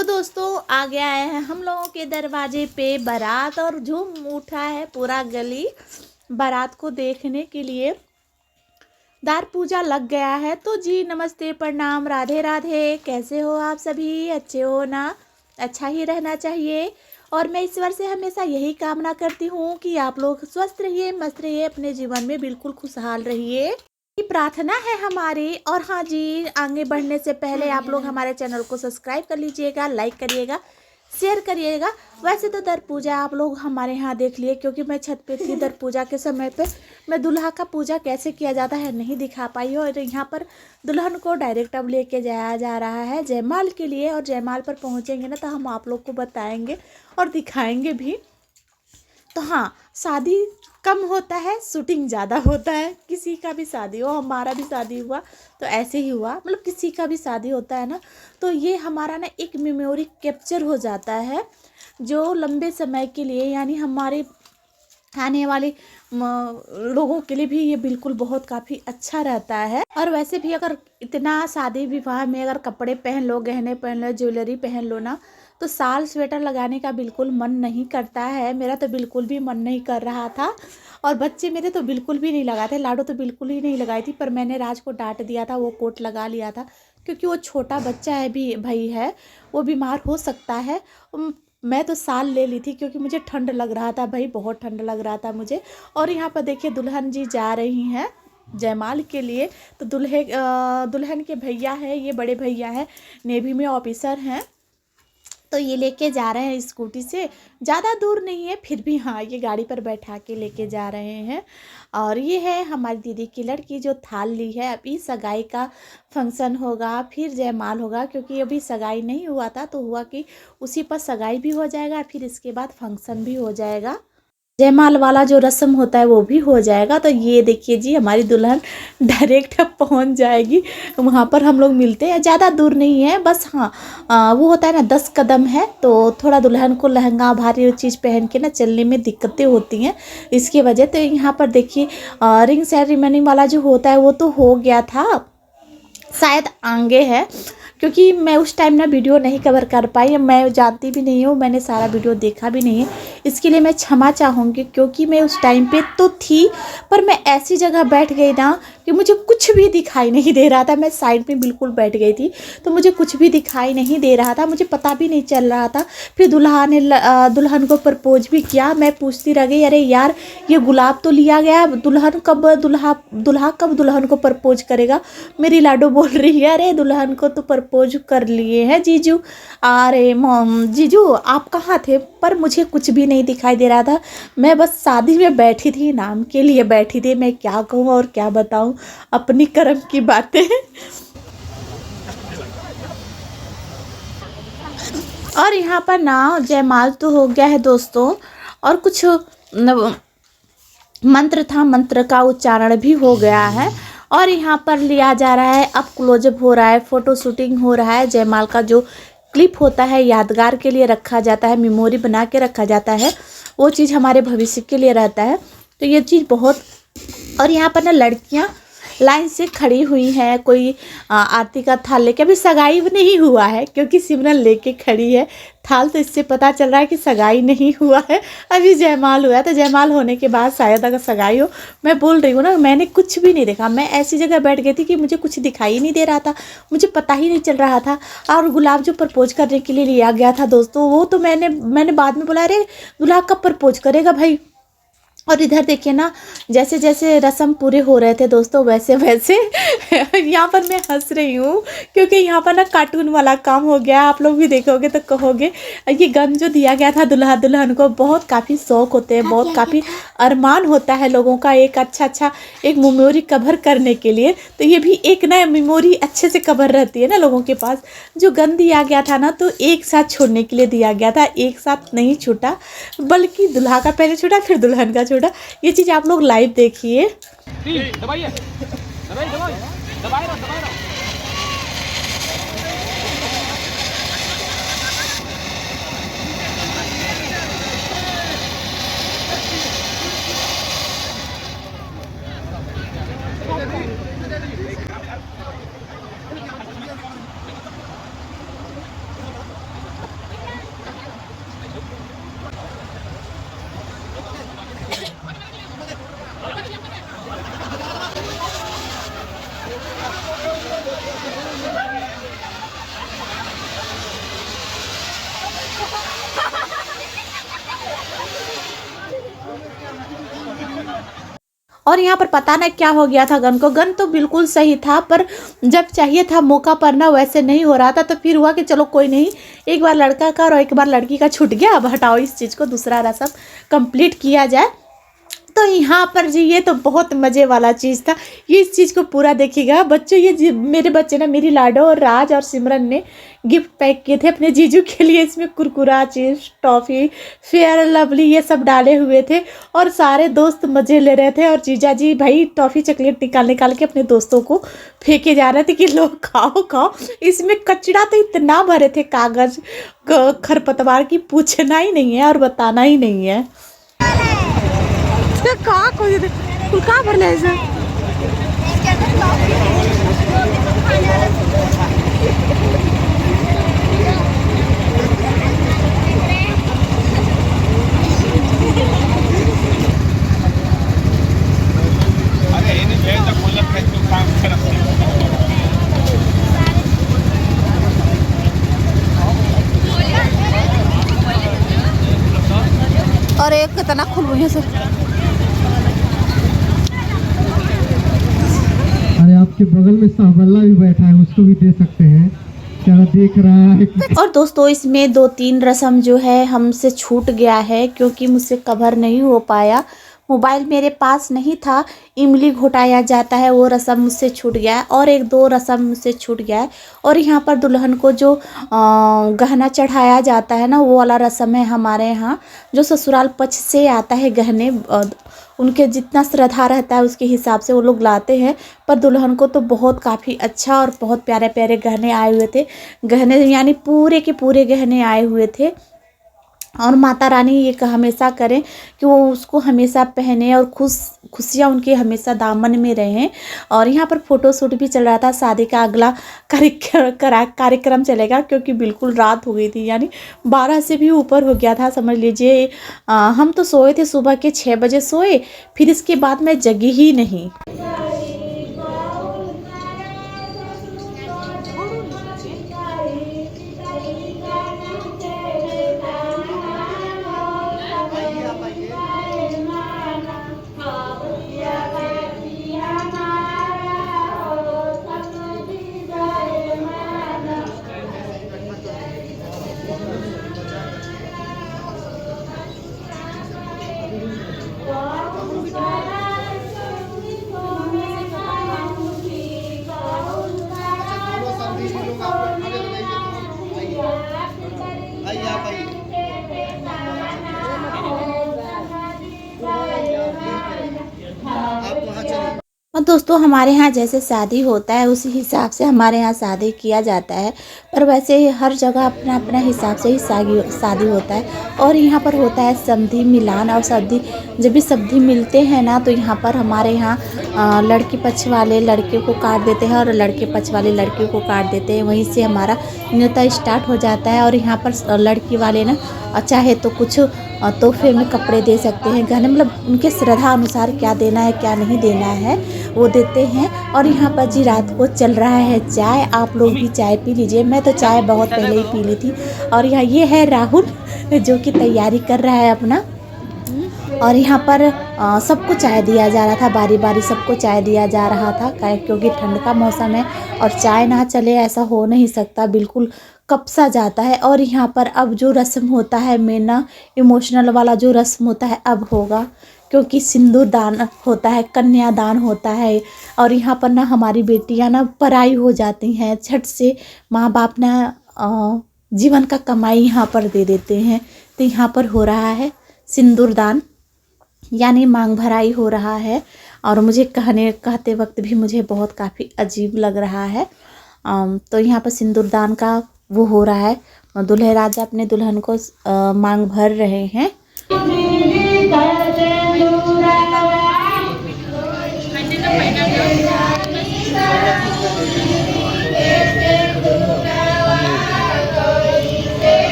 तो दोस्तों आ गया है हम लोगों के दरवाजे पे बारात और झूम उठा है पूरा गली बारात को देखने के लिए। दार पूजा लग गया है। तो जी नमस्ते प्रणाम राधे राधे, कैसे हो आप सभी? अच्छे हो ना? अच्छा ही रहना चाहिए। और मैं ईश्वर से हमेशा यही कामना करती हूँ कि आप लोग स्वस्थ रहिए, मस्त रहिए, अपने जीवन में बिल्कुल खुशहाल रहिए, ये प्रार्थना है हमारी। और हाँ जी, आगे बढ़ने से पहले आप लोग हमारे चैनल को सब्सक्राइब कर लीजिएगा, लाइक करिएगा, शेयर करिएगा। वैसे तो दर पूजा आप लोग हमारे यहाँ देख लिए, क्योंकि मैं छत पे थी दर पूजा के समय पे। मैं दूल्हा का पूजा कैसे किया जाता है नहीं दिखा पाई। और यहाँ पर दुल्हन को डायरेक्ट अब लेके जाया जा रहा है जयमाल के लिए। और जयमाल पर पहुँचेंगे ना तो हम आप लोग को बताएंगे और दिखाएंगे भी। तो हाँ, शादी कम होता है, शूटिंग ज़्यादा होता है। किसी का भी शादी हो, हमारा भी शादी हुआ तो ऐसे ही हुआ, मतलब किसी का भी शादी होता है ना, तो ये हमारा ना एक मेमोरी कैप्चर हो जाता है जो लंबे समय के लिए, यानी हमारे आने वाले लोगों के लिए भी ये बिल्कुल बहुत काफ़ी अच्छा रहता है। और वैसे भी अगर इतना शादी विवाह में अगर कपड़े पहन लो, गहने पहन लो, ज्वेलरी पहन लो ना, तो साल स्वेटर लगाने का बिल्कुल मन नहीं करता है। मेरा तो बिल्कुल भी मन नहीं कर रहा था और बच्चे मेरे तो बिल्कुल भी नहीं लगाए थे। लाडो तो बिल्कुल ही नहीं लगाई थी, पर मैंने राज को डांट दिया था, वो कोट लगा लिया था, क्योंकि वो छोटा बच्चा है भी भाई है, वो बीमार हो सकता है। मैं तो साल ले ली थी क्योंकि मुझे ठंड लग रहा था भाई, बहुत ठंड लग रहा था मुझे। और यहाँ पर देखिए दुल्हन जी जा रही हैं जयमाल के लिए। तो दुल्हन के भैया है, ये बड़े भैया हैं, नेवी में ऑफिसर हैं, तो ये लेके जा रहे हैं स्कूटी से। ज़्यादा दूर नहीं है, फिर भी हाँ ये गाड़ी पर बैठा के लेके जा रहे हैं। और ये है हमारी दीदी की लड़की जो थाल ली है। अभी सगाई का फंक्शन होगा, फिर जयमाल होगा, क्योंकि अभी सगाई नहीं हुआ था, तो हुआ कि उसी पर सगाई भी हो जाएगा, फिर इसके बाद फंक्शन भी हो जाएगा, जयमाल वाला जो रस्म होता है वो भी हो जाएगा। तो ये देखिए जी हमारी दुल्हन डायरेक्ट अब पहुंच जाएगी वहाँ पर। हम लोग मिलते हैं, ज़्यादा दूर नहीं है, बस हाँ वो होता है ना 10 कदम है, तो थोड़ा दुल्हन को लहंगा भारी चीज़ पहन के ना चलने में दिक्कतें होती हैं इसकी वजह। तो यहाँ पर देखिए रिंग सेरेमनी वाला जो होता है वो तो हो गया था, शायद आगे है, क्योंकि मैं उस टाइम ना वीडियो नहीं कवर कर पाई। मैं जानती भी नहीं हूँ, मैंने सारा वीडियो देखा भी नहीं है, इसके लिए मैं क्षमा चाहूँगी, क्योंकि मैं उस टाइम पे तो थी पर मैं ऐसी जगह बैठ गई ना कि मुझे कुछ भी दिखाई नहीं दे रहा था। मैं साइड में बिल्कुल बैठ गई थी, तो मुझे कुछ भी दिखाई नहीं दे रहा था, मुझे पता भी नहीं चल रहा था। फिर दुल्हा ने दुल्हन को प्रपोज भी किया। मैं पूछती रह गई, अरे यार ये गुलाब तो लिया गया, दुल्हा कब दुल्हन को प्रपोज करेगा? मेरी लाडो बोल रही है, अरे दुल्हन को तो प्रपोज कर लिए हैं जीजू। अरे मॉम जीजू आप कहाँ थे? पर मुझे कुछ भी नहीं दिखाई दे रहा था। मैं बस शादी में बैठी थी, नाम के लिए बैठी थी। मैं क्या कहूँ और क्या बताऊँ अपनी कर्म की बातें। और यहाँ पर ना जयमाल तो हो गया है दोस्तों, और कुछ मंत्र था, मंत्र का उच्चारण भी हो गया है। और यहाँ पर लिया जा रहा है, अब क्लोजअप हो रहा है, फ़ोटो शूटिंग हो रहा है। जयमाल का जो क्लिप होता है यादगार के लिए रखा जाता है, मेमोरी बना के रखा जाता है, वो चीज़ हमारे भविष्य के लिए रहता है। तो ये चीज़ बहुत। और यहाँ पर ना लड़कियाँ लाइन से खड़ी हुई है, कोई आरती का थाल लेके। अभी सगाई नहीं हुआ है क्योंकि सिमरन लेके खड़ी है थाल, तो इससे पता चल रहा है कि सगाई नहीं हुआ है, अभी जयमाल हुआ है। तो जयमाल होने के बाद शायद अगर सगाई हो। मैं बोल रही हूँ ना, मैंने कुछ भी नहीं देखा, मैं ऐसी जगह बैठ गई थी कि मुझे कुछ दिखाई नहीं दे रहा था, मुझे पता ही नहीं चल रहा था। और गुलाब जो प्रपोज करने के लिए लिया गया था दोस्तों, वो तो मैंने बाद में बोला, अरे गुलाब कब प्रपोज करेगा भाई? और इधर देखिए ना, जैसे जैसे रस्म पूरे हो रहे थे दोस्तों, वैसे वैसे यहाँ पर मैं हंस रही हूँ, क्योंकि यहाँ पर ना कार्टून वाला काम हो गया। आप लोग भी देखोगे तो कहोगे, ये गन जो दिया गया था दुल्हा दुल्हन को, बहुत काफ़ी शौक होते हैं, बहुत काफ़ी अरमान होता है लोगों का एक अच्छा एक मेमोरी कवर करने के लिए। तो ये भी एक नया मेमोरी अच्छे से कवर रहती है ना लोगों के पास। जो गन दिया गया था ना, तो एक साथ छोड़ने के लिए दिया गया था, एक साथ नहीं छूटा, बल्कि दुल्हा का पहले छूटा फिर दुल्हन का छूटा। ये चीज आप लोग लाइव देखिए। दबाइए, दबाइए, दबाइए, दबाइए। और यहाँ पर पता नहीं क्या हो गया था गन को। गन तो बिल्कुल सही था, पर जब चाहिए था मौका पर ना वैसे नहीं हो रहा था। तो फिर हुआ कि चलो कोई नहीं, एक बार लड़का का और एक बार लड़की का छूट गया, अब हटाओ इस चीज़ को, दूसरा रस्म कंप्लीट किया जाए। तो यहाँ पर जी ये तो बहुत मज़े वाला चीज़ था, ये इस चीज़ को पूरा देखिएगा बच्चों। ये मेरे बच्चे ना, मेरी लाडो और राज और सिमरन ने गिफ्ट पैक किए थे अपने जीजू के लिए। इसमें कुरकुरा चिप्स, टॉफ़ी, फेयर लवली ये सब डाले हुए थे, और सारे दोस्त मज़े ले रहे थे। और जीजा जी भाई टॉफ़ी चॉकलेट निकाल निकाल के अपने दोस्तों को फेंके जा रहे थे कि लोग खाओ खाओ। इसमें कचरा तो इतना भरे थे, कागज़ खरपतवार की पूछना ही नहीं है और बताना ही नहीं है। कहाँ भर ले और एक कितना खुल हुई है सर। अरे आपके बगल में साहबल्ला भी बैठा है, उसको भी दे सकते हैं, क्या देख रहा है। और दोस्तों इसमें 2-3 रस्म जो है हमसे छूट गया है, क्योंकि मुझसे कवर नहीं हो पाया, मोबाइल मेरे पास नहीं था। इमली घोटाया जाता है वो रस्म मुझसे छूट गया है, और 1-2 रस्म मुझसे छूट गया है। और यहाँ पर दुल्हन को जो गहना चढ़ाया जाता है ना, वो वाला रस्म है हमारे यहाँ, जो ससुराल पक्ष से आता है। गहने उनके जितना श्रद्धा रहता है उसके हिसाब से वो लोग लाते हैं। पर दुल्हन को तो बहुत काफ़ी अच्छा और बहुत प्यारे प्यारे गहने आए हुए थे। गहने यानी पूरे के पूरे गहने आए हुए थे। और माता रानी ये हमेशा करें कि वो उसको हमेशा पहने और खुशियाँ उनके हमेशा दामन में रहें। और यहाँ पर फ़ोटो शूट भी चल रहा था। शादी का अगला कार्यक्रम चलेगा, क्योंकि बिल्कुल रात हो गई थी, यानी 12 से भी ऊपर हो गया था समझ लीजिए। हम तो सोए थे, सुबह के 6 बजे सोए, फिर इसके बाद मैं जगी ही नहीं। और दोस्तों हमारे यहाँ जैसे शादी होता है उसी हिसाब से हमारे यहाँ शादी किया जाता है। पर वैसे हर जगह अपना अपना हिसाब से ही शादी होता है। और यहाँ पर होता है समधी मिलान। और समधी जब भी समधी मिलते हैं ना, तो यहाँ पर हमारे यहाँ लड़की पक्ष वाले लड़के को काट देते हैं और लड़के पक्ष वाले लड़कियों को काट देते हैं। वहीं से हमारा न्योता स्टार्ट हो जाता है। और यहाँ पर लड़की वाले ना चाहे तो कुछ तोहफे में कपड़े दे सकते हैं, गहने, मतलब उनके श्रद्धा अनुसार क्या देना है क्या नहीं देना है वो देते हैं। और यहाँ पर जी रात को चल रहा है चाय। आप लोग भी चाय पी लीजिए, मैं तो चाय बहुत पहले ही पी ली थी। और यहाँ ये है राहुल जो कि तैयारी कर रहा है अपना। और यहाँ पर सबको चाय दिया जा रहा था, बारी बारी सबको चाय दिया जा रहा था, क्योंकि ठंड का मौसम है और चाय ना चले ऐसा हो नहीं सकता, बिल्कुल कब सा जाता है। और यहाँ पर अब जो रस्म होता है मेन ना, इमोशनल वाला जो रस्म होता है अब होगा, क्योंकि सिंदूर दान होता है, कन्यादान होता है। और यहाँ पर ना हमारी बेटियाँ ना पराई हो जाती हैं, झट से माँ बाप ना जीवन का कमाई यहाँ पर दे देते हैं। तो यहाँ पर हो रहा है सिंदूर दान, यानी मांग भराई हो रहा है। और मुझे कहते वक्त भी मुझे बहुत काफ़ी अजीब लग रहा है। तो यहाँ पर सिंदूरदान का वो हो रहा है, दूल्हे राजा अपने दुल्हन को मांग भर रहे हैं।